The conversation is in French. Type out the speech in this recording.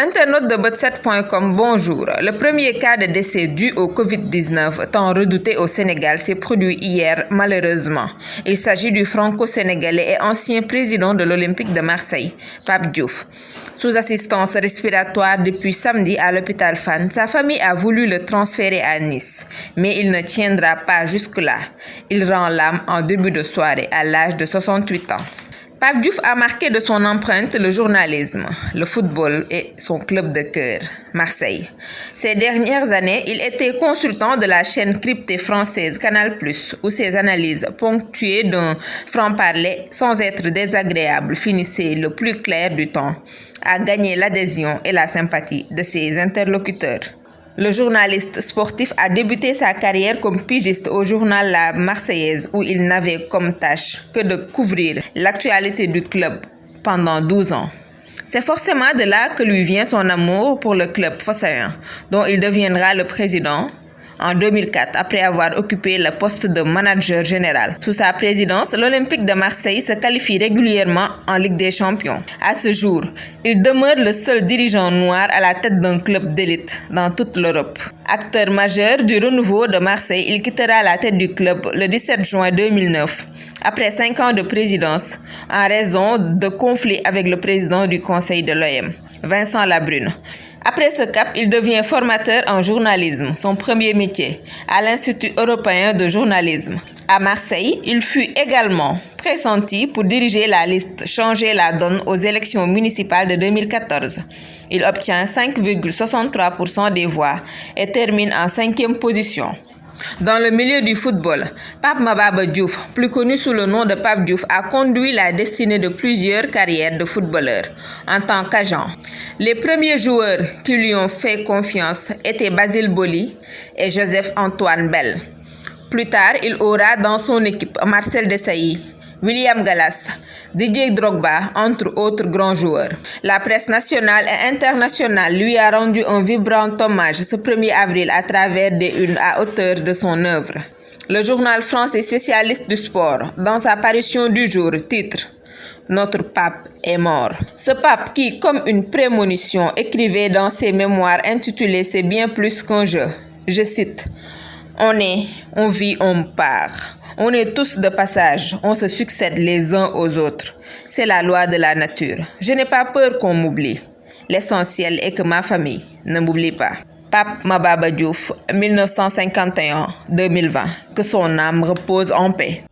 Internaute de Bot7.com, bonjour. Le premier cas de décès dû au Covid-19 tant redouté au Sénégal s'est produit hier, malheureusement. Il s'agit du franco-sénégalais et ancien président de l'Olympique de Marseille, Pape Diouf. Sous assistance respiratoire depuis samedi à l'hôpital Fann, sa famille a voulu le transférer à Nice, mais il ne tiendra pas jusque-là. Il rend l'âme en début de soirée à l'âge de 68 ans. Pape Diouf a marqué de son empreinte le journalisme, le football et son club de cœur, Marseille. Ces dernières années, il était consultant de la chaîne cryptée française Canal+, où ses analyses ponctuées d'un franc-parler sans être désagréable finissaient le plus clair du temps à gagner l'adhésion et la sympathie de ses interlocuteurs. Le journaliste sportif a débuté sa carrière comme pigiste au journal La Marseillaise où il n'avait comme tâche que de couvrir l'actualité du club pendant 12 ans. C'est forcément de là que lui vient son amour pour le club phocéen, dont il deviendra le président en 2004 après avoir occupé le poste de manager général. Sous sa présidence, l'Olympique de Marseille se qualifie régulièrement en Ligue des Champions. À ce jour, il demeure le seul dirigeant noir à la tête d'un club d'élite dans toute l'Europe. Acteur majeur du renouveau de Marseille, il quittera la tête du club le 17 juin 2009, après 5 ans de présidence, en raison de conflits avec le président du conseil de l'OM, Vincent Labrune. Après ce cap, il devient formateur en journalisme, son premier métier, à l'Institut européen de journalisme. À Marseille, il fut également pressenti pour diriger la liste Changer la donne aux élections municipales de 2014. Il obtient 5,63% des voix et termine en 5e position. Dans le milieu du football, Pape Mababa Diouf, plus connu sous le nom de Pape Diouf, a conduit la destinée de plusieurs carrières de footballeurs en tant qu'agent. Les premiers joueurs qui lui ont fait confiance étaient Basile Boli et Joseph-Antoine Bell. Plus tard, il aura dans son équipe Marcel Desailly, William Gallas, Didier Drogba, entre autres grands joueurs. La presse nationale et internationale lui a rendu un vibrant hommage ce 1er avril à travers des unes à hauteur de son œuvre. Le journal français spécialiste du sport, dans sa parution du jour, titre « Notre pape est mort ». Ce pape qui, comme une prémonition, écrivait dans ses mémoires intitulées « C'est bien plus qu'un jeu ». Je cite « On est, on vit, on part. On est tous de passage, on se succède les uns aux autres. C'est la loi de la nature. Je n'ai pas peur qu'on m'oublie. L'essentiel est que ma famille ne m'oublie pas. Pape Mababa Diouf, 1951-2020. Que son âme repose en paix.